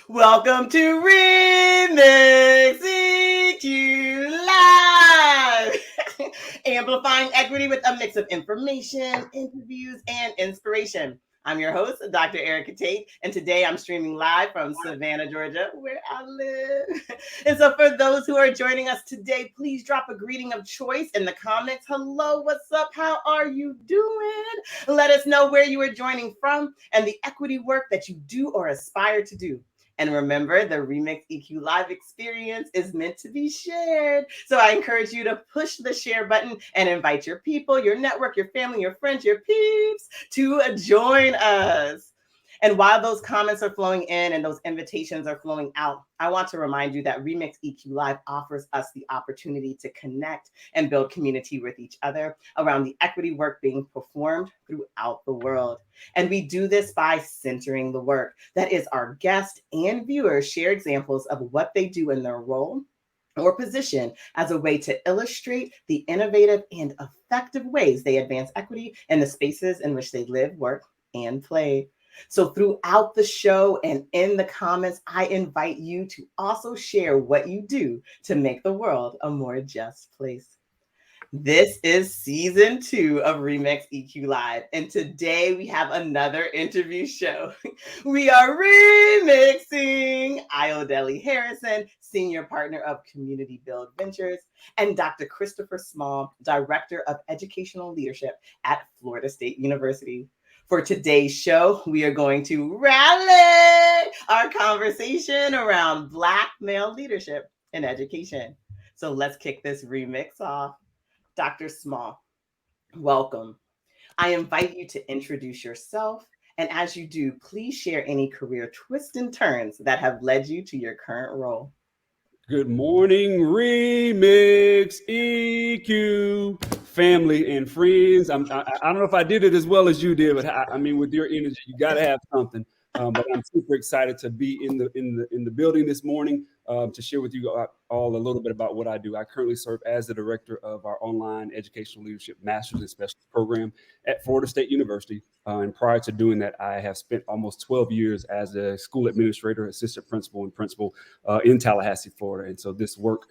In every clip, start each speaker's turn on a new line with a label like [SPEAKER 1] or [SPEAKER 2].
[SPEAKER 1] Welcome to Remix EQ Live, amplifying equity with a mix of information, interviews, and inspiration. I'm your host, Dr. Erica Tate, and today I'm streaming live from Savannah, Georgia, where I live. And so, for those who are joining us today, please drop a greeting of choice in the comments. Hello, what's up? How are you doing? Let us know where you are joining from and the equity work that you do or aspire to do. And remember, the Remix EQ Live experience is meant to be shared. So I encourage you to push the share button and invite your people, your network, your family, your friends, your peeps to join us. And while those comments are flowing in and those invitations are flowing out, I want to remind you that Remix EQ Live offers us the opportunity to connect and build community with each other around the equity work being performed throughout the world. And we do this by centering the work. That is, our guests and viewers share examples of what they do in their role or position as a way to illustrate the innovative and effective ways they advance equity in the spaces in which they live, work, and play. So, throughout the show and in the comments, I invite you to also share what you do to make the world a more just place. This is season 2 of Remix EQ Live, and today we have another interview show. We are remixing Ayodele Harrison, Senior Partner of CommunityBuild Ventures, and Dr. Christopher Small, Director of Educational Leadership at Florida State University. For today's show, we are going to rally our conversation around Black male leadership in education. So let's kick this remix off. Dr. Small, welcome. I invite you to introduce yourself. And as you do, please share any career twists and turns that have led you to your current role.
[SPEAKER 2] Good morning, Remix EQ family and friends. I don't know if I did it as well as you did, but I mean, with your energy, you got to have something. But I'm super excited to be in the building this morning to share with you all a little bit about what I do. I currently serve as the director of our online educational leadership master's and specialist program at Florida State University. And prior to doing that, I have spent almost 12 years as a school administrator, assistant principal, and principal in Tallahassee, Florida. And so this work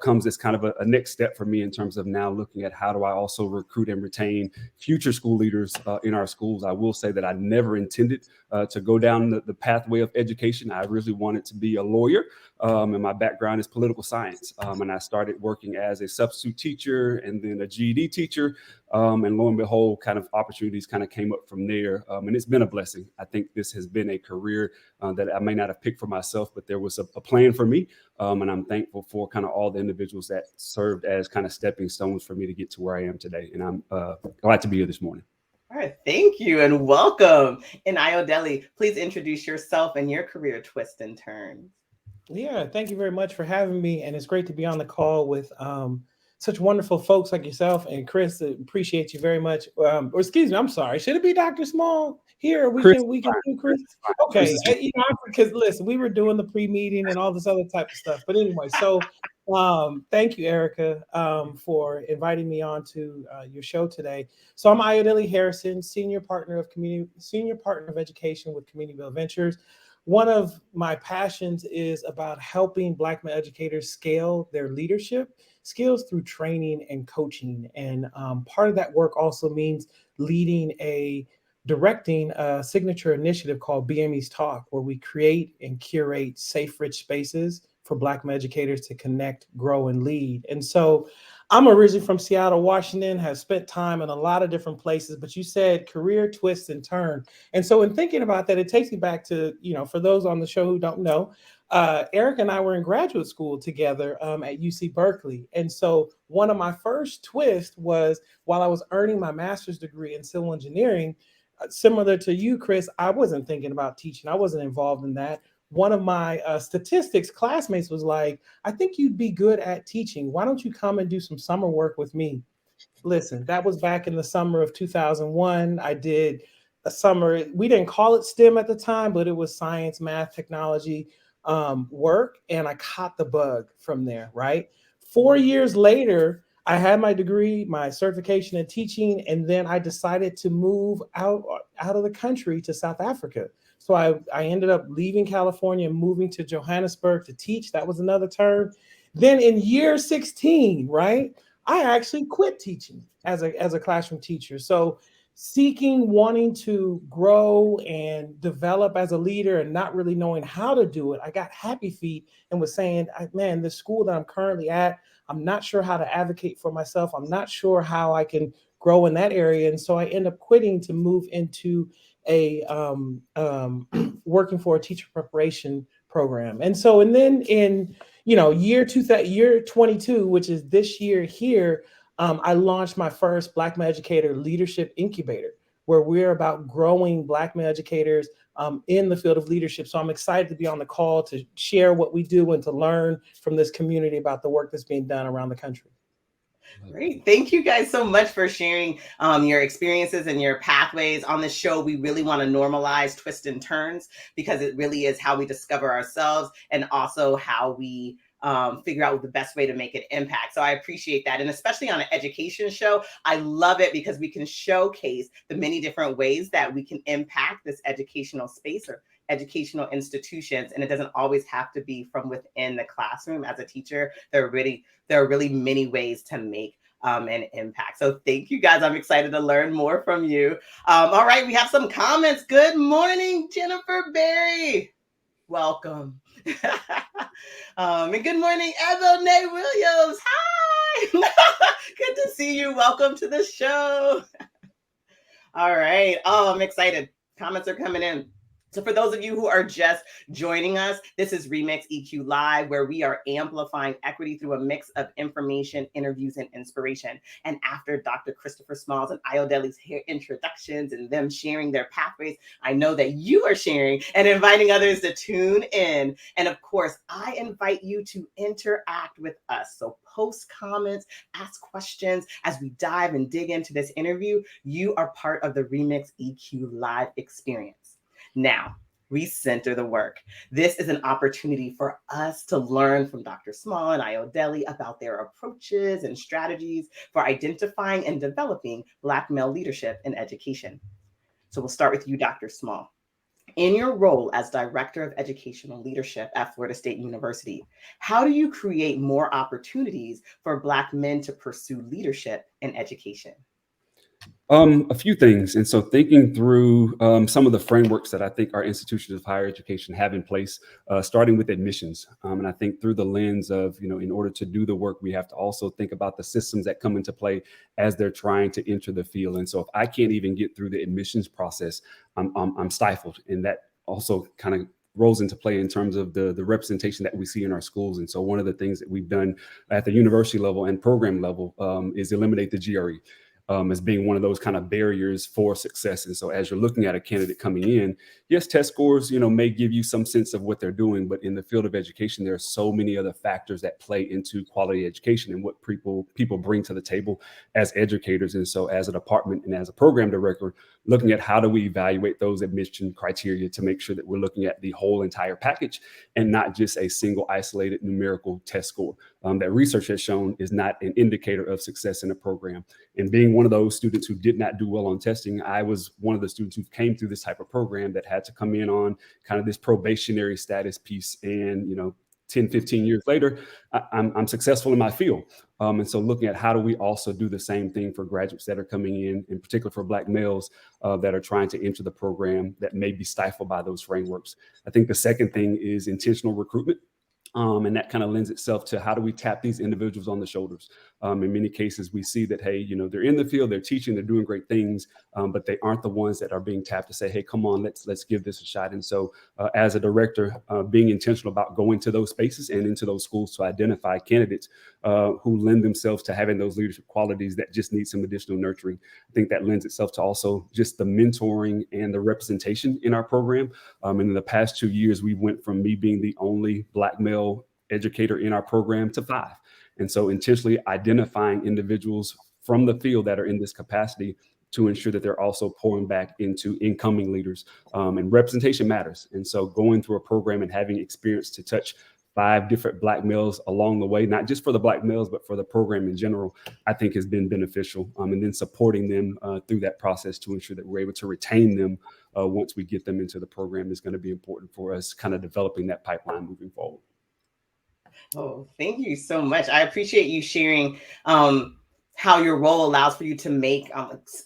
[SPEAKER 2] comes as kind of a next step for me in terms of now looking at how do I also recruit and retain future school leaders in our schools. I will say that I never intended to go down the pathway of education. I really wanted to be a lawyer, and my background is political science. And I started working as a substitute teacher and then a GED teacher. And lo and behold, kind of opportunities kind of came up from there. And it's been a blessing. I think this has been a career that I may not have picked for myself, but there was a plan for me. And I'm thankful for kind of all the individuals that served as kind of stepping stones for me to get to where I am today. And I'm glad to be here this morning.
[SPEAKER 1] All right, thank you and welcome. And Ayodele, please introduce yourself and your career twists and turns.
[SPEAKER 3] Yeah, thank you very much for having me. And it's great to be on the call with such wonderful folks like yourself and Chris. Appreciate you very much. Or excuse me, I'm sorry. Should it be Dr. Small here?
[SPEAKER 2] Chris,
[SPEAKER 3] We can do Chris.
[SPEAKER 2] Chris
[SPEAKER 3] Okay, because listen, we were doing the pre-meeting and all this other type of stuff. But anyway, so thank you, Erica, for inviting me on to your show today. So I'm Ayodele Harrison, senior partner of education with CommunityBuild Ventures. One of my passions is about helping Black male educators scale their leadership skills through training and coaching. And part of that work also means directing a signature initiative called BME's Talk, where we create and curate safe, rich spaces for Black male educators to connect, grow, and lead. And so I'm originally from Seattle, Washington, have spent time in a lot of different places, but you said career twists and turn. And so in thinking about that, it takes me back to, for those on the show who don't know, Eric and I were in graduate school together at UC Berkeley. And so one of my first twists was while I was earning my master's degree in civil engineering, similar to you, Chris, I wasn't thinking about teaching. I wasn't involved in that. One of my statistics classmates was like, I think you'd be good at teaching. Why don't you come and do some summer work with me? Listen, that was back in the summer of 2001. I did a summer, we didn't call it STEM at the time, but it was science, math, technology work. And I caught the bug from there, right? 4 years later, I had my degree, my certification in teaching, and then I decided to move out of the country to South Africa. So I ended up leaving California and moving to Johannesburg to teach. That was another turn. Then in year 16, right, I actually quit teaching as a classroom teacher. So wanting to grow and develop as a leader and not really knowing how to do it, I got happy feet and was saying, man, the school that I'm currently at, I'm not sure how to advocate for myself. I'm not sure how I can grow in that area. And so I end up quitting to move into a working for a teacher preparation program. And so, and then in, year 22, which is this year here, I launched my first Black male educator leadership incubator, where we're about growing Black male educators in the field of leadership. So I'm excited to be on the call to share what we do and to learn from this community about the work that's being done around the country.
[SPEAKER 1] Great. Thank you guys so much for sharing your experiences and your pathways on this show. We really want to normalize twists and turns because it really is how we discover ourselves and also how we figure out the best way to make an impact. So I appreciate that. And especially on an education show, I love it because we can showcase the many different ways that we can impact this educational space or educational institutions. And it doesn't always have to be from within the classroom. As a teacher, there are really many ways to make an impact. So thank you guys. I'm excited to learn more from you. All right, we have some comments. Good morning, Jennifer Berry. Welcome. And good morning, Ayodele Williams. Hi. Good to see you. Welcome to the show. All right. Oh, I'm excited. Comments are coming in. So for those of you who are just joining us, this is Remix EQ Live, where we are amplifying equity through a mix of information, interviews, and inspiration. And after Dr. Christopher Smalls and Ayodele's introductions and them sharing their pathways, I know that you are sharing and inviting others to tune in. And of course, I invite you to interact with us. So post comments, ask questions as we dive and dig into this interview. You are part of the Remix EQ Live experience. Now, recenter the work. This is an opportunity for us to learn from Dr. Small and Ayodele about their approaches and strategies for identifying and developing Black male leadership in education. So we'll start with you, Dr. Small. In your role as Director of Educational Leadership at Florida State University, how do you create more opportunities for Black men to pursue leadership in education?
[SPEAKER 2] A few things. And so thinking through some of the frameworks that I think our institutions of higher education have in place, starting with admissions. And I think through the lens of, in order to do the work, we have to also think about the systems that come into play as they're trying to enter the field. And so if I can't even get through the admissions process, I'm stifled. And that also kind of rolls into play in terms of the representation that we see in our schools. And so one of the things that we've done at the university level and program level is eliminate the GRE. As being one of those kind of barriers for success. And so as you're looking at a candidate coming in, yes, test scores, may give you some sense of what they're doing, but in the field of education, there are so many other factors that play into quality education and what people bring to the table as educators. And so as a department and as a program director, looking at how do we evaluate those admission criteria to make sure that we're looking at the whole entire package and not just a single isolated numerical test score that research has shown is not an indicator of success in a program. And being one of those students who did not do well on testing, I was one of the students who came through this type of program that had to come in on kind of this probationary status piece. And, 10, 15 years later, I'm successful in my field. And so looking at how do we also do the same thing for graduates that are coming in particular for Black males that are trying to enter the program that may be stifled by those frameworks. I think the second thing is intentional recruitment. And that kind of lends itself to how do we tap these individuals on the shoulders? In many cases, we see that, hey, they're in the field, they're teaching, they're doing great things, but they aren't the ones that are being tapped to say, hey, come on, let's give this a shot. And so as a director, being intentional about going to those spaces and into those schools to identify candidates who lend themselves to having those leadership qualities that just need some additional nurturing. I think that lends itself to also just the mentoring and the representation in our program. And in the past 2 years, we went from me being the only Black male educator in our program to 5. And so intentionally identifying individuals from the field that are in this capacity to ensure that they're also pouring back into incoming leaders. And representation matters. And so going through a program and having experience to touch 5 different Black males along the way, not just for the Black males, but for the program in general, I think has been beneficial. And then supporting them through that process to ensure that we're able to retain them once we get them into the program is going to be important for us kind of developing that pipeline moving forward.
[SPEAKER 1] Oh, thank you so much. I appreciate you sharing how your role allows for you to make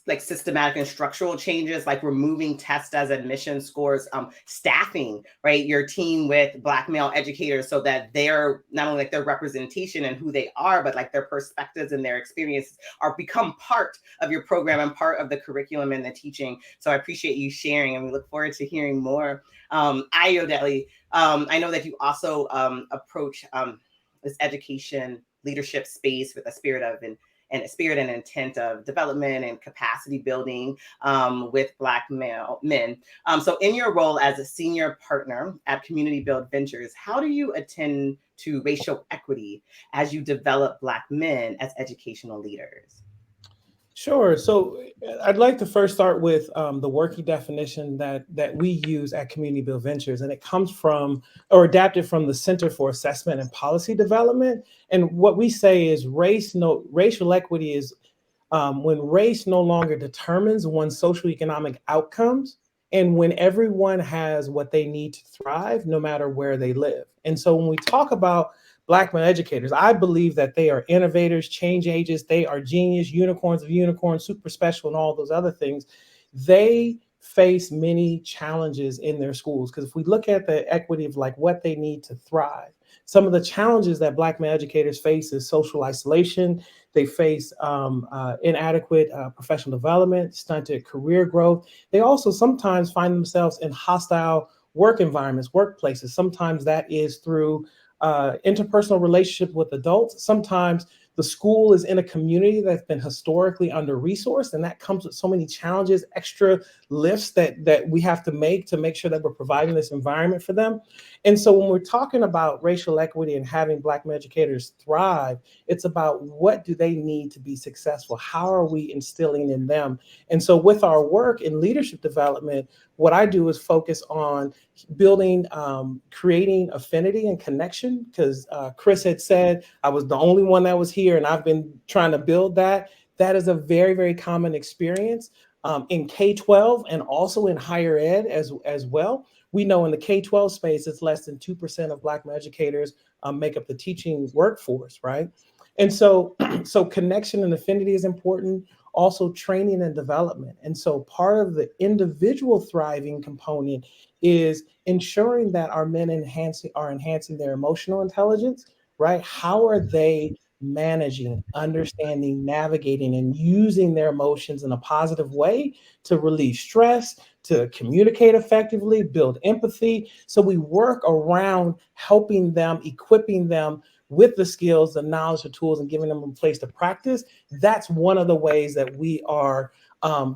[SPEAKER 1] like systematic and structural changes, like removing tests as admission scores, staffing, right, your team with Black male educators so that they're not only like their representation and who they are, but like their perspectives and their experiences are become part of your program and part of the curriculum and the teaching. So I appreciate you sharing, and we look forward to hearing more. Ayodele, I know that you also approach this education leadership space with a spirit of and a spirit and intent of development and capacity building with Black male men. So in your role as a senior partner at CommunityBuild Ventures, how do you attend to racial equity as you develop Black men as educational leaders?
[SPEAKER 3] Sure. So I'd like to first start with the working definition that we use at CommunityBuild Ventures, and it comes from or adapted from the Center for Assessment and Policy Development. And what we say is racial equity is when race no longer determines one's socioeconomic outcomes, and when everyone has what they need to thrive, no matter where they live. And so when we talk about Black male educators, I believe that they are innovators, change agents, they are genius, unicorns of unicorns, super special, and all those other things. They face many challenges in their schools, because if we look at the equity of like what they need to thrive, some of the challenges that Black male educators face is social isolation. They face inadequate professional development, stunted career growth. They also sometimes find themselves in hostile work environments, workplaces. Sometimes that is through interpersonal relationship with adults. Sometimes the school is in a community that's been historically under-resourced, and that comes with so many challenges, extra lifts that we have to make sure that we're providing this environment for them. And so when we're talking about racial equity and having Black male educators thrive, it's about what do they need to be successful? How are we instilling in them? And so with our work in leadership development, what I do is focus on building, creating affinity and connection, because Chris had said I was the only one that was here, and I've been trying to build that. That is a very, very common experience in K-12 and also in higher ed as well. We know in the K-12 space, it's less than 2% of Black educators make up the teaching workforce, right? And so, so connection and affinity is important. Also training and development. And so part of the individual thriving component is ensuring that our men are enhancing their emotional intelligence, right? How are they managing, understanding, navigating, and using their emotions in a positive way to relieve stress, to communicate effectively, build empathy? So we work around helping them, equipping them with the skills, the knowledge, the tools, and giving them a place to practice. That's one of the ways that we are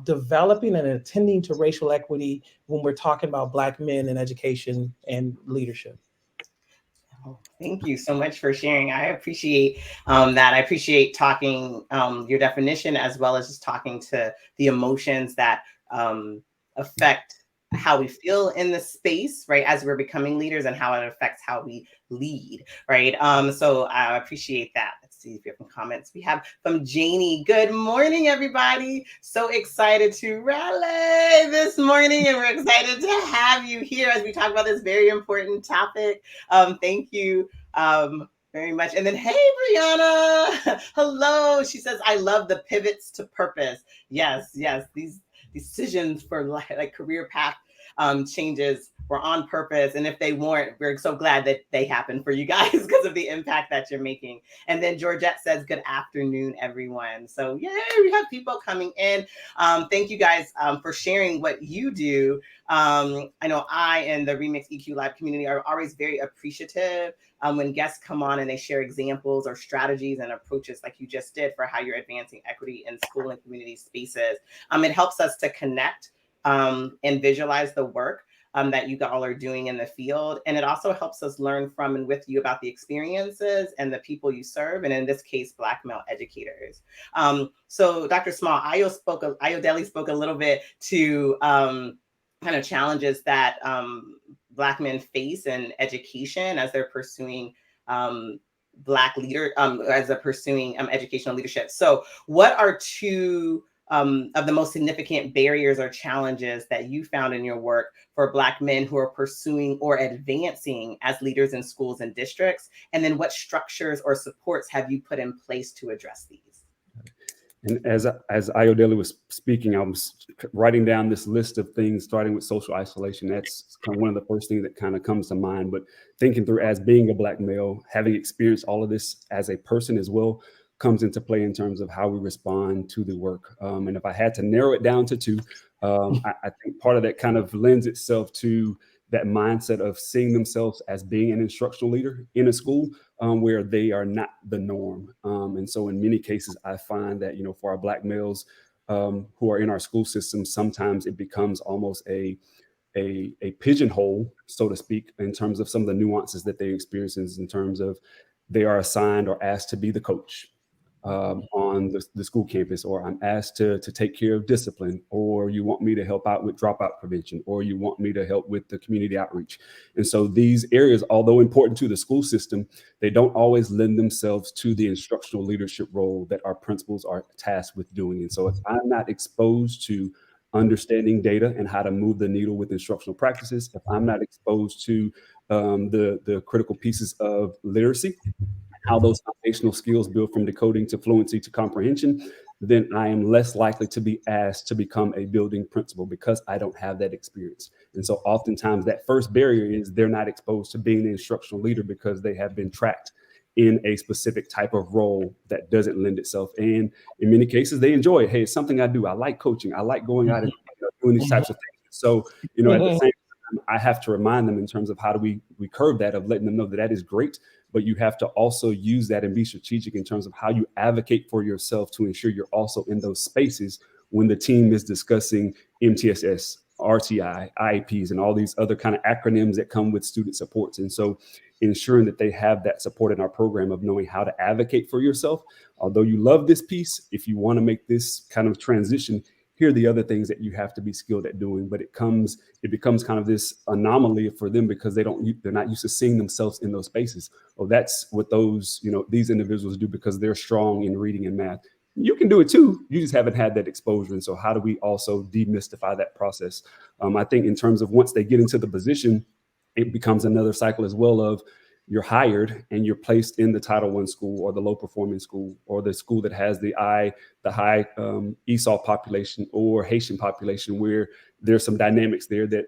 [SPEAKER 3] developing and attending to racial equity when we're talking about Black men in education and leadership.
[SPEAKER 1] Oh, thank you so much for sharing. I appreciate that. I appreciate talking your definition, as well as just talking to the emotions that affect how we feel in the space, right, as we're becoming leaders, and how it affects how we lead, right? So I appreciate that. Let's see if we have some comments. We have from Janie. Good morning, everybody. So excited to rally this morning, and we're excited to have you here as we talk about this very important topic. Thank you very much. And then, hey, Brianna, hello. She says, I love the pivots to purpose. Yes, yes, these decisions for like career path changes were on purpose. And if they weren't, we're so glad that they happened for you guys because of the impact that you're making. And then Georgette says, good afternoon, everyone. So yay, we have people coming in. Thank you guys for sharing what you do. I know I and the Remix EQ Live community are always very appreciative when guests come on and they share examples or strategies and approaches like you just did for how you're advancing equity in school and community spaces. It helps us to connect and visualize the work that you all are doing in the field. And it also helps us learn from and with you about the experiences and the people you serve, and in this case, Black male educators. So Dr. Small, Ayodele spoke a little bit to kind of challenges that Black men face in education as they're pursuing Black leader, as they're pursuing educational leadership. So what are two of the most significant barriers or challenges that you found in your work for Black men who are pursuing or advancing as leaders in schools and districts? And then what structures or supports have you put in place to address these?
[SPEAKER 2] And as Ayodele was speaking, I was writing down this list of things, starting with social isolation. That's kind of one of the first things that kind of comes to mind. But thinking through as being a Black male, having experienced all of this as a person as well, comes into play in terms of how we respond to the work. And if I had to narrow it down to two, I think part of that kind of lends itself to that mindset of seeing themselves as being an instructional leader in a school, where they are not the norm. And so in many cases, I find that, for our Black males who are in our school system, sometimes it becomes almost a pigeonhole, so to speak, in terms of some of the nuances that they experience in terms of they are assigned or asked to be the coach on the school campus, or I'm asked to take care of discipline, or you want me to help out with dropout prevention, or you want me to help with the community outreach. And so these areas, although important to the school system, they don't always lend themselves to the instructional leadership role that our principals are tasked with doing. And so if I'm not exposed to understanding data and how to move the needle with instructional practices, if I'm not exposed to the critical pieces of literacy, how those foundational skills build from decoding to fluency to comprehension, then I am less likely to be asked to become a building principal because I don't have that experience. And so oftentimes that first barrier is they're not exposed to being an instructional leader because they have been tracked in a specific type of role that doesn't lend itself. And in many cases, they enjoy it. Hey, it's something I do. I like coaching. I like going out and doing these types of things. So, at the same time, I have to remind them in terms of how do we curb that, of letting them know that that is great, but you have to also use that and be strategic in terms of how you advocate for yourself to ensure you're also in those spaces when the team is discussing MTSS, RTI, IEPs, and all these other kind of acronyms that come with student supports. And so ensuring that they have that support in our program of knowing how to advocate for yourself. Although you love this piece, if you want to make this kind of transition, here are the other things that you have to be skilled at doing. But it becomes kind of this anomaly for them because they're not used to seeing themselves in those spaces. Oh, that's what these individuals do because they're strong in reading and math. You can do it too. You just haven't had that exposure. And so how do we also demystify that process? I think in terms of once they get into the position, it becomes another cycle as well of you're hired and you're placed in the Title I school or the low performing school or the school that has the high ESOL population or Haitian population, where there's some dynamics there that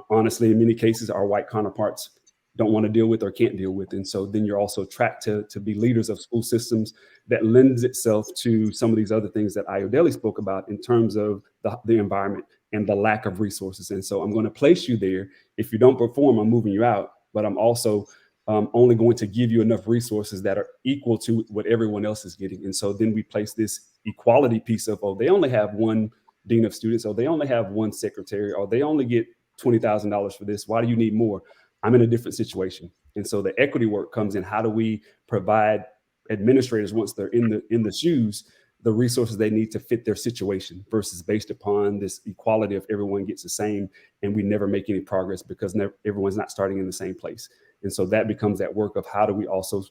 [SPEAKER 2] honestly, in many cases, our white counterparts don't want to deal with or can't deal with. And so then you're also tracked to be leaders of school systems that lends itself to some of these other things that Ayodele spoke about in terms of the environment and the lack of resources. And so I'm going to place you there. If you don't perform, I'm moving you out, but I'm also only going to give you enough resources that are equal to what everyone else is getting. And so then we place this equality piece of, oh, they only have one dean of students, or they only have one secretary, or they only get $20,000 for this. Why do you need more? I'm in a different situation. And so the equity work comes in. How do we provide administrators, once they're in the shoes, the resources they need to fit their situation, versus based upon this equality of everyone gets the same and we never make any progress because everyone's not starting in the same place. And so that becomes that work of how do we also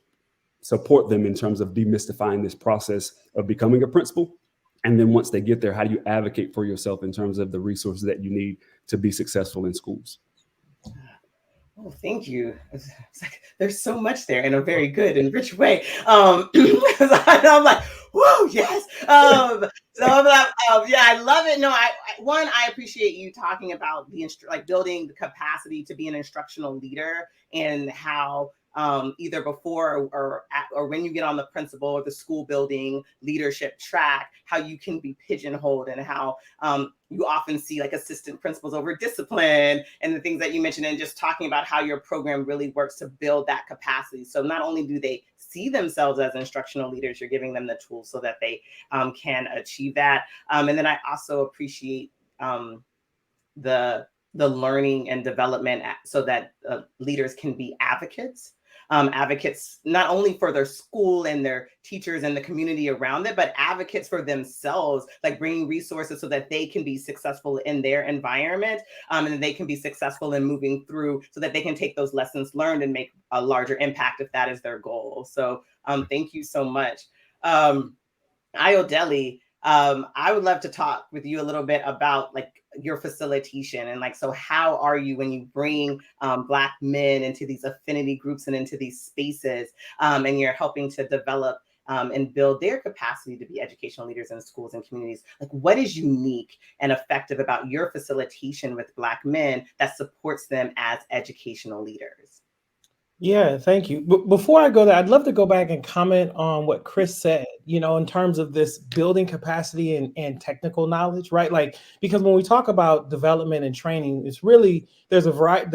[SPEAKER 2] support them in terms of demystifying this process of becoming a principal. And then once they get there, how do you advocate for yourself in terms of the resources that you need to be successful in schools?
[SPEAKER 1] Oh, thank you. It's like, there's so much there in a very good and rich way. I'm like, whoa, yes. Yeah, I love it. No, I appreciate you talking about building the capacity to be an instructional leader, and how either before or when you get on the principal or the school building leadership track, how you can be pigeonholed, and how you often see like assistant principals over discipline and the things that you mentioned, and just talking about how your program really works to build that capacity. So not only do they see themselves as instructional leaders, you're giving them the tools so that they can achieve that. And then I also appreciate the learning and development so that leaders can be advocates. Advocates not only for their school and their teachers and the community around it, but advocates for themselves, like bringing resources so that they can be successful in their environment, and they can be successful in moving through, so that they can take those lessons learned and make a larger impact if that is their goal. So thank you so much. Ayodele, I would love to talk with you a little bit about like your facilitation and like, so how are you when you bring Black men into these affinity groups and into these spaces, and you're helping to develop and build their capacity to be educational leaders in schools and communities? Like, what is unique and effective about your facilitation with Black men that supports them as educational leaders?
[SPEAKER 3] Yeah, thank you. But before I go there, I'd love to go back and comment on what Chris said, in terms of this building capacity and technical knowledge, right? Like, because when we talk about development and training, it's really, there's a variety,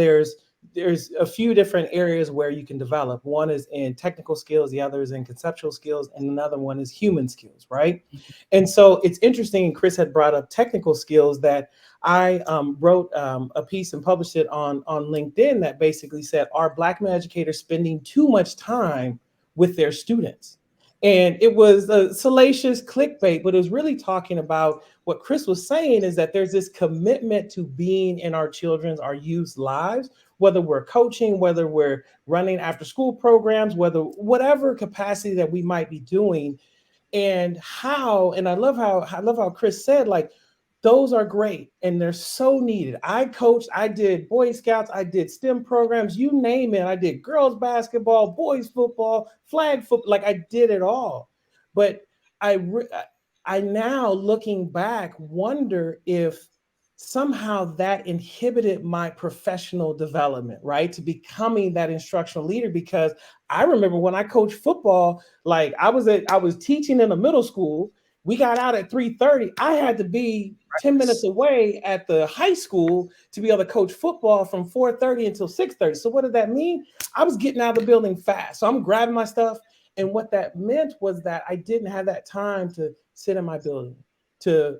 [SPEAKER 3] there's a few different areas where you can develop. One is in technical skills, the other is in conceptual skills, and another one is human skills, right? And so it's interesting, and Chris had brought up technical skills, that I wrote a piece and published it on LinkedIn that basically said, are Black men educators spending too much time with their students? And it was a salacious clickbait, but it was really talking about what Chris was saying, is that there's this commitment to being in our children's, our youth's lives, whether we're coaching, whether we're running after school programs, whatever capacity that we might be doing. And I love how Chris said, like, those are great and they're so needed. I coached, I did Boy Scouts, I did STEM programs, you name it. I did girls basketball, boys football, flag football, like I did it all. But I now, looking back, wonder if somehow that inhibited my professional development, right? To becoming that instructional leader. Because I remember when I coached football, like I was teaching in a middle school. We got out at 3:30. I had to be 10 minutes away at the high school to be able to coach football from 4:30 until 6:30. So what did that mean? I was getting out of the building fast. So I'm grabbing my stuff. And what that meant was that I didn't have that time to sit in my building, to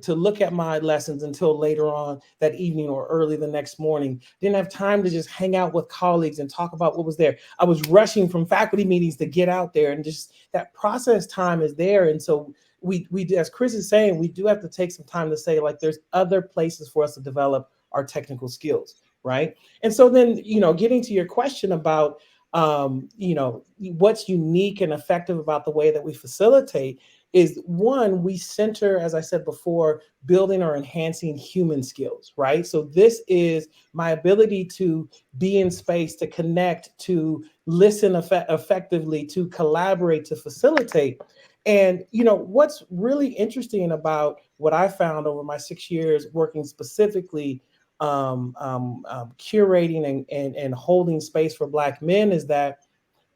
[SPEAKER 3] look at my lessons until later on that evening or early the next morning. Didn't have time to just hang out with colleagues and talk about what was there. I was rushing from faculty meetings to get out there, and just that process time is there. And so we as Chris is saying, we do have to take some time to say, like, there's other places for us to develop our technical skills, right? And so then, getting to your question about what's unique and effective about the way that we facilitate is, one, we center, as I said before, building or enhancing human skills, right? So this is my ability to be in space, to connect, to listen effectively, to collaborate, to facilitate. And what's really interesting about what I found over my 6 years working specifically curating and holding space for Black men is that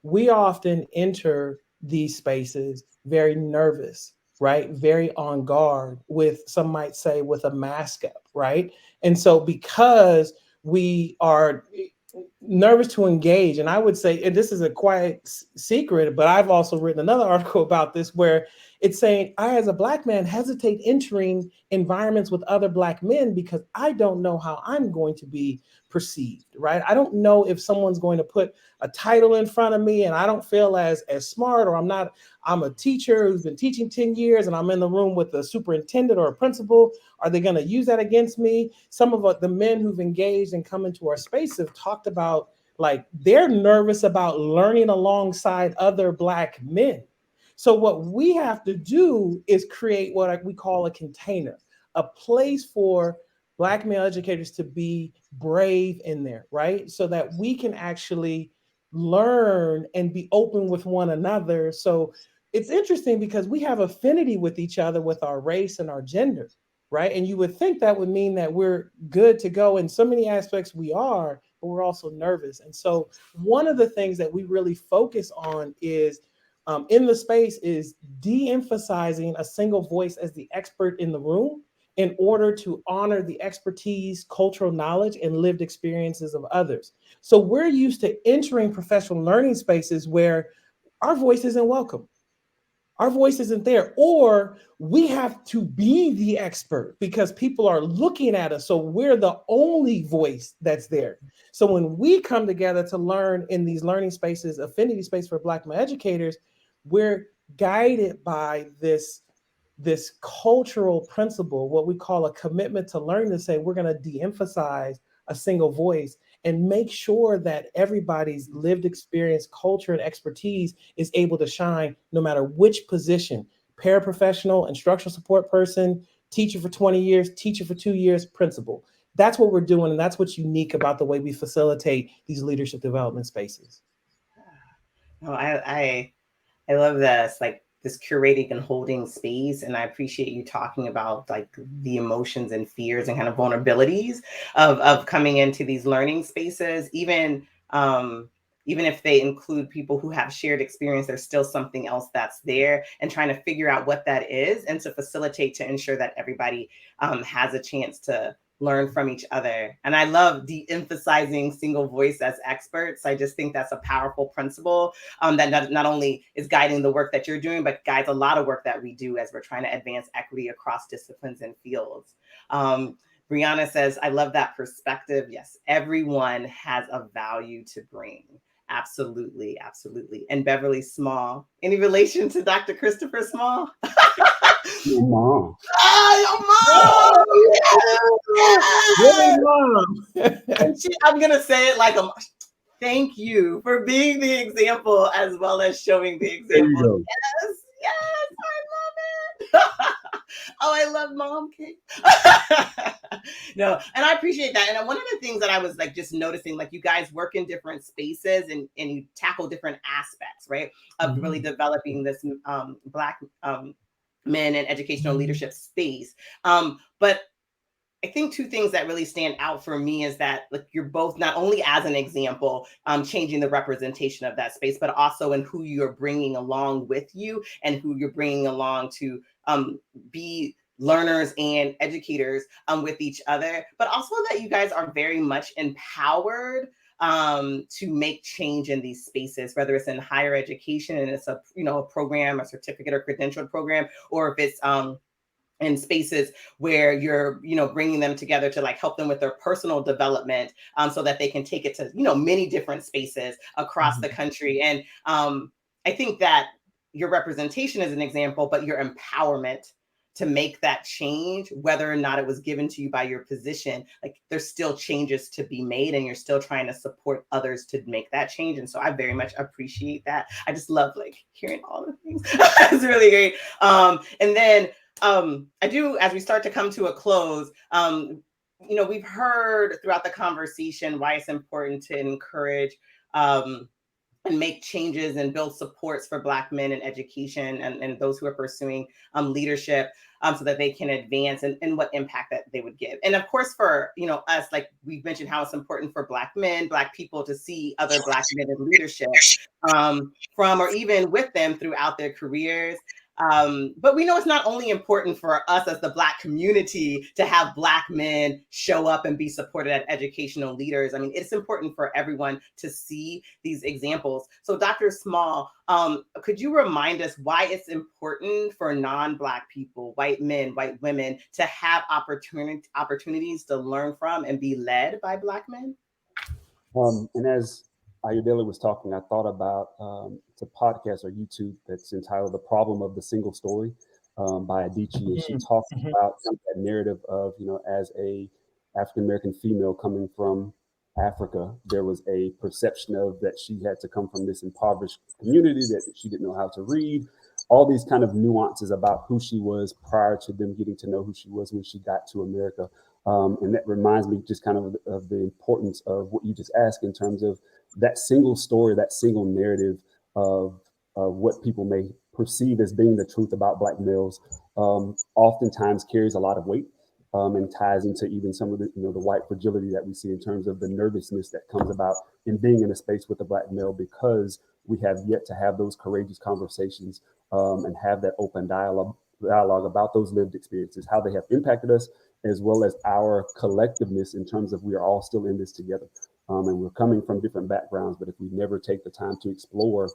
[SPEAKER 3] we often enter these spaces very nervous, right? Very on guard, with, some might say, with a mask up, right? And so because we are nervous to engage, and I would say, and this is a quiet secret, but I've also written another article about this, where it's saying, I, as a Black man, hesitate entering environments with other Black men because I don't know how I'm going to be perceived, right? I don't know if someone's going to put a title in front of me and I don't feel as smart, or I'm a teacher who's been teaching 10 years and I'm in the room with a superintendent or a principal. Are they going to use that against me? Some of the men who've engaged and come into our space have talked about, like, they're nervous about learning alongside other Black men. So what we have to do is create what we call a container, a place for Black male educators to be brave in there, right? So that we can actually learn and be open with one another. So it's interesting because we have affinity with each other with our race and our gender, right? And you would think that would mean that we're good to go. In so many aspects we are, but we're also nervous. And so one of the things that we really focus on is in the space is de-emphasizing a single voice as the expert in the room in order to honor the expertise, cultural knowledge, and lived experiences of others. So we're used to entering professional learning spaces where our voice isn't welcome. Our voice isn't there, or we have to be the expert because people are looking at us. So we're the only voice that's there. So when we come together to learn in these learning spaces, affinity space for Black male educators, we're guided by this cultural principle, what we call a commitment to learn, to say we're going to de-emphasize a single voice and make sure that everybody's lived experience, culture, and expertise is able to shine no matter which position paraprofessional, instructional support person, teacher for 20 years, teacher for 2 years, principal. That's what we're doing. And that's what's unique about the way we facilitate these leadership development spaces.
[SPEAKER 1] Oh, I love this, like this curating and holding space. And I appreciate you talking about like the emotions and fears and kind of vulnerabilities of coming into these learning spaces, even if they include people who have shared experience, there's still something else that's there, and trying to figure out what that is and to facilitate to ensure that everybody has a chance to learn from each other. And I love de-emphasizing single voice as experts. I just think that's a powerful principle that not only is guiding the work that you're doing, but guides a lot of work that we do as we're trying to advance equity across disciplines and fields. Brianna says, I love that perspective. Yes, everyone has a value to bring. Absolutely, absolutely. And Beverly Small, any relation to Dr. Christopher Small?
[SPEAKER 2] Your mom.
[SPEAKER 1] Oh, your mom!
[SPEAKER 3] Yes!
[SPEAKER 1] And I'm going to say it like a thank you for being the example as well as showing the example. Yes, yes, I love it. Oh, I love mom cake. No, and I appreciate that. And one of the things that I was like just noticing, like you guys work in different spaces and you tackle different aspects, right, of really developing this Black men in educational leadership space. But I think two things that really stand out for me is that like you're both not only as an example, changing the representation of that space, but also in who you're bringing along with you and who you're bringing along to be learners and educators with each other, but also that you guys are very much empowered to make change in these spaces, whether it's in higher education and it's a program, a certificate or credentialed program, or if it's in spaces where you're bringing them together to like help them with their personal development, so that they can take it to many different spaces across the country. And I think that your representation is an example, but your empowerment to make that change, whether or not it was given to you by your position, like there's still changes to be made and you're still trying to support others to make that change. And so I very much appreciate that. I just love like hearing all the things. It's really great. And then I do, as we start to come to a close, we've heard throughout the conversation why it's important to encourage and make changes and build supports for Black men in education and those who are pursuing leadership, so that they can advance and what impact that they would give. And of course, for us, like we've mentioned how it's important for Black men, Black people to see other Black men in leadership from or even with them throughout their careers. But we know it's not only important for us as the Black community to have Black men show up and be supported as educational leaders. I mean, it's important for everyone to see these examples. So Dr. Small, could you remind us why it's important for non-Black people, white men, white women, to have opportunities to learn from and be led by Black men?
[SPEAKER 2] And as Ayodele was talking, I thought about it's a podcast or YouTube that's entitled "The Problem of the Single Story" by Adichie, and she talks about that narrative of as a African American female coming from Africa, there was a perception of that she had to come from this impoverished community, that she didn't know how to read, all these kind of nuances about who she was prior to them getting to know who she was when she got to America. And that reminds me just kind of the importance of what you just asked in terms of that single story, that single narrative of what people may perceive as being the truth about Black males, oftentimes carries a lot of weight, and ties into even some of the the white fragility that we see in terms of the nervousness that comes about in being in a space with a Black male, because we have yet to have those courageous conversations, and have that open dialogue about those lived experiences, how they have impacted us, as well as our collectiveness in terms of we are all still in this together. And we're coming from different backgrounds, but if we never take the time to explore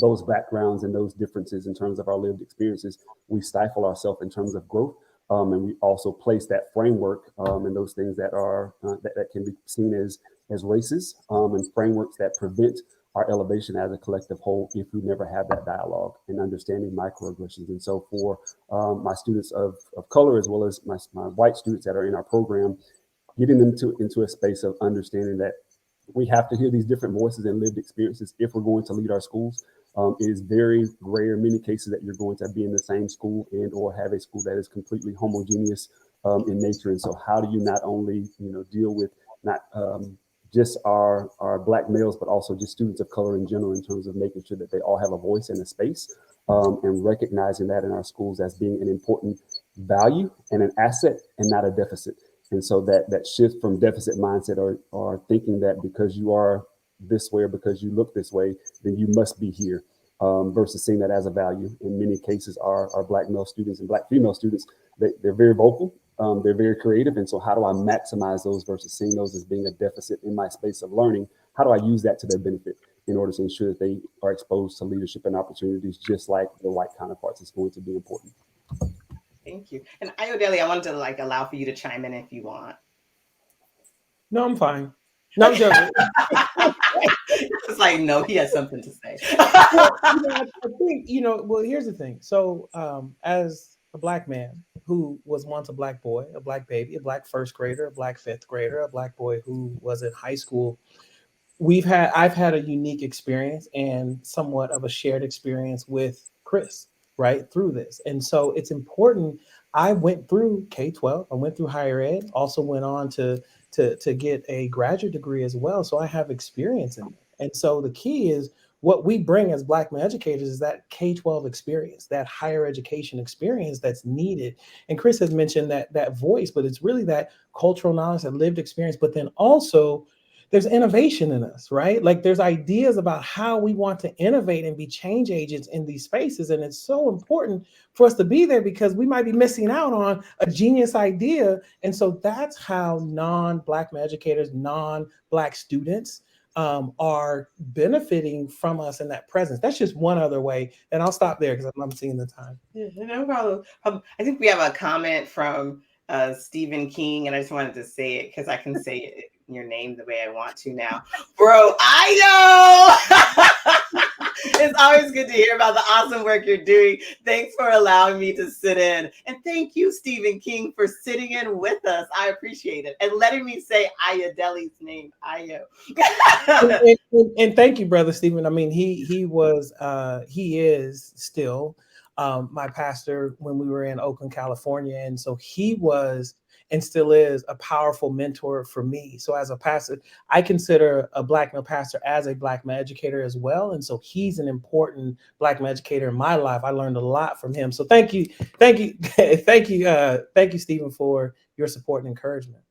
[SPEAKER 2] those backgrounds and those differences in terms of our lived experiences, we stifle ourselves in terms of growth. And we also place that framework and those things that are that can be seen as races, and frameworks that prevent our elevation as a collective whole if we never have that dialogue and understanding microaggressions. And so for my students of color, as well as my white students that are in our program, getting them into a space of understanding that we have to hear these different voices and lived experiences if we're going to lead our schools. It is very rare, in many cases, that you're going to be in the same school and or have a school that is completely homogeneous in nature. And so how do you not only, deal with not just our Black males, but also just students of color in general, in terms of making sure that they all have a voice and a space, and recognizing that in our schools as being an important value and an asset and not a deficit. And so that shift from deficit mindset, or thinking that because you are this way or because you look this way, then you must be here, versus seeing that as a value. In many cases, our Black male students and Black female students, they're very vocal, they're very creative. And so how do I maximize those versus seeing those as being a deficit in my space of learning? How do I use that to their benefit in order to ensure that they are exposed to leadership and opportunities just like their white counterparts? Is going to be important.
[SPEAKER 1] Thank you. And Ayodele, I wanted to allow for you to chime in if you want.
[SPEAKER 3] No, I'm fine. No, I'm joking.
[SPEAKER 1] It's like, no, he has something to say.
[SPEAKER 3] Well, I think, well, here's the thing. So as a Black man who was once a Black boy, a Black baby, a Black first grader, a Black fifth grader, a Black boy who was in high school, I've had a unique experience and somewhat of a shared experience with Chris, right, through this. And so it's important. I went through K-12, I went through higher ed, also went on to get a graduate degree as well. So I have experience in it. And so the key is what we bring as Black men educators is that K-12 experience, that higher education experience that's needed. And Chris has mentioned that voice, but it's really that cultural knowledge, that lived experience, but then also there's innovation in us, right? Like there's ideas about how we want to innovate and be change agents in these spaces. And it's so important for us to be there because we might be missing out on a genius idea. And so that's how non-Black educators, non-Black students are benefiting from us in that presence. That's just one other way. And I'll stop there because I'm seeing the time.
[SPEAKER 1] Yeah, no problem. I think we have a comment from Stephen King, and I just wanted to say it because I can say it, your name the way I want to now. Bro, I know! It's always good to hear about the awesome work you're doing. Thanks for allowing me to sit in. And thank you, Stephen King, for sitting in with us. I appreciate it. And letting me say Ayodele's name, Ayo.
[SPEAKER 3] and thank you, Brother Stephen. I mean, he is still my pastor when we were in Oakland, California. And so he was and still is a powerful mentor for me. So as a pastor, I consider a Black male pastor as a Black male educator as well. And so he's an important Black male educator in my life. I learned a lot from him. So thank you, thank you, Stephen, for your support and encouragement.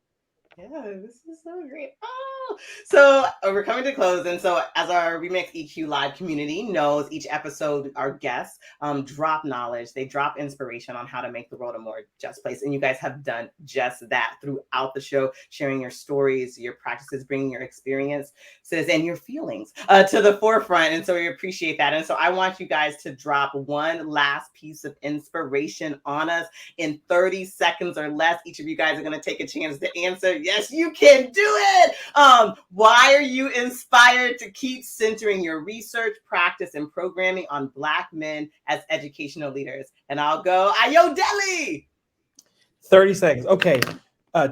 [SPEAKER 1] Yeah, this is so great. Oh, so we're coming to close. And so as our Remix EQ Live community knows, each episode, our guests drop knowledge. They drop inspiration on how to make the world a more just place. And you guys have done just that throughout the show, sharing your stories, your practices, bringing your experiences and your feelings to the forefront. And so we appreciate that. And so I want you guys to drop one last piece of inspiration on us in 30 seconds or less. Each of you guys are going to take a chance to answer. Yes, you can do it. Why are you inspired to keep centering your research, practice, and programming on Black men as educational leaders? And I'll go, Ayodele.
[SPEAKER 3] 30 seconds. Okay.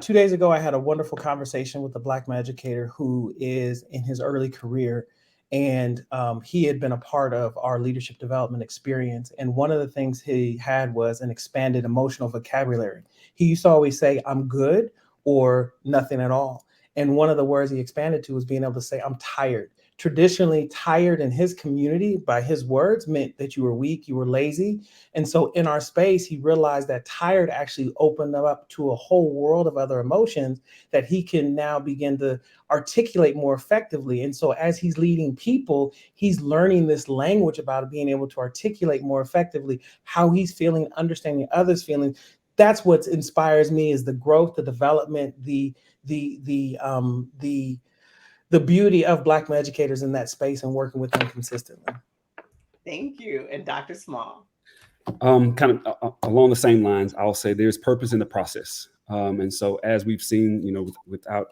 [SPEAKER 3] 2 days ago, I had a wonderful conversation with a Black male educator who is in his early career. And he had been a part of our leadership development experience. And one of the things he had was an expanded emotional vocabulary. He used to always say, I'm good or nothing at all. And one of the words he expanded to was being able to say, I'm tired. Traditionally, tired in his community, by his words, meant that you were weak, you were lazy. And so in our space, he realized that tired actually opened up to a whole world of other emotions that he can now begin to articulate more effectively. And so as he's leading people, he's learning this language about being able to articulate more effectively how he's feeling, understanding others' feelings. That's what inspires me, is the growth, the development, the beauty of Black male educators in that space and working with them consistently.
[SPEAKER 1] Thank you. And Dr. Small.
[SPEAKER 2] Kind of along the same lines, I'll say there's purpose in the process. And so as we've seen, without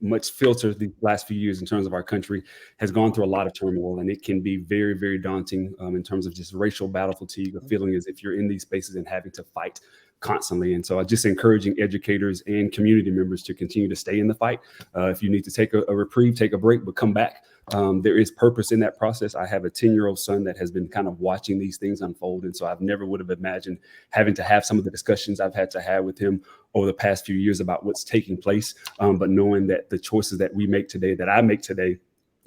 [SPEAKER 2] much filter the last few years in terms of our country has gone through a lot of turmoil, and it can be very, very daunting in terms of just racial battle fatigue, or feeling as if you're in these spaces and having to fight constantly. And so I'm just encouraging educators and community members to continue to stay in the fight. If you need to take a reprieve, take a break, but come back. There is purpose in that process. I have a 10-year-old son that has been kind of watching these things unfold. And so I've never would have imagined having to have some of the discussions I've had to have with him over the past few years about what's taking place. But knowing that the choices that we make today, that I make today,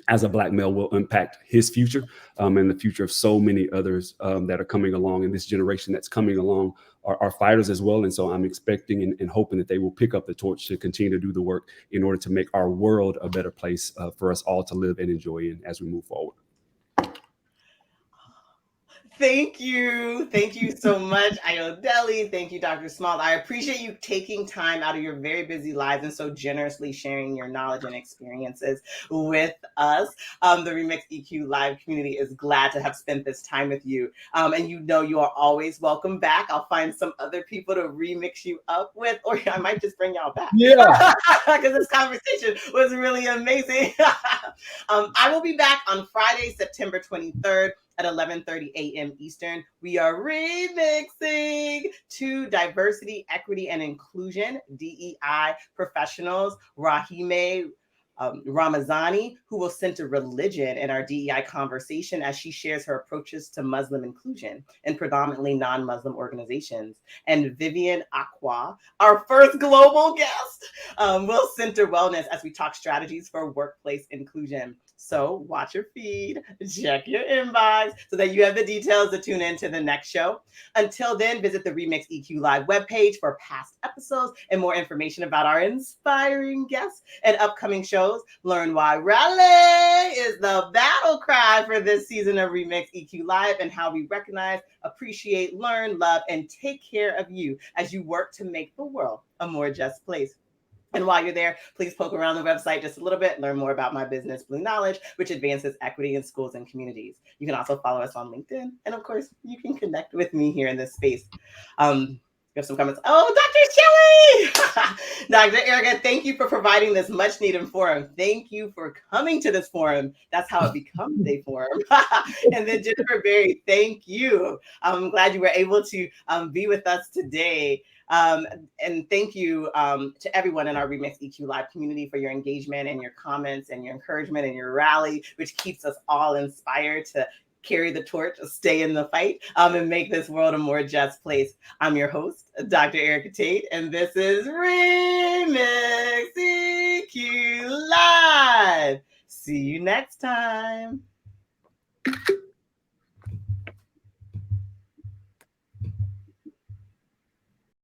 [SPEAKER 2] as a Black male, will impact his future and the future of so many others that are coming along. And this generation that's coming along are fighters as well. And so I'm expecting and hoping that they will pick up the torch to continue to do the work in order to make our world a better place for us all to live and enjoy in as we move forward.
[SPEAKER 1] Thank you. Thank you so much, Ayodele. Thank you, Dr. Small. I appreciate you taking time out of your very busy lives and so generously sharing your knowledge and experiences with us. The Remix EQ Live community is glad to have spent this time with you. And you know you are always welcome back. I'll find some other people to remix you up with, or I might just bring y'all back.
[SPEAKER 2] Yeah.
[SPEAKER 1] Because this conversation was really amazing. I will be back on Friday, September 23rd. At 11:30 a.m. Eastern. We are remixing to diversity, equity, and inclusion, DEI professionals, Rahime Ramazani, who will center religion in our DEI conversation as she shares her approaches to Muslim inclusion in predominantly non-Muslim organizations. And Vivian Aqua, our first global guest, will center wellness as we talk strategies for workplace inclusion. So watch your feed, check your inbox so that you have the details to tune in to the next show. Until then, visit the Remix EQ Live webpage for past episodes and more information about our inspiring guests and upcoming shows. Learn why Raleigh is the battle cry for this season of Remix EQ Live and how we recognize, appreciate, learn, love, and take care of you as you work to make the world a more just place. And while you're there, please poke around the website just a little bit, learn more about my business, Blue Knowledge, which advances equity in schools and communities. You can also follow us on LinkedIn. And of course, you can connect with me here in this space. We have some comments. Oh, Dr. Shelley! Dr. Erica, thank you for providing this much needed forum. Thank you for coming to this forum. That's how it becomes a forum. And then Jennifer Berry, thank you. I'm glad you were able to be with us today. And thank you to everyone in our Remix EQ Live community for your engagement and your comments and your encouragement and your rally, which keeps us all inspired to carry the torch, stay in the fight, and make this world a more just place. I'm your host, Dr. Erica Tate, and this is Remix EQ Live. See you next time.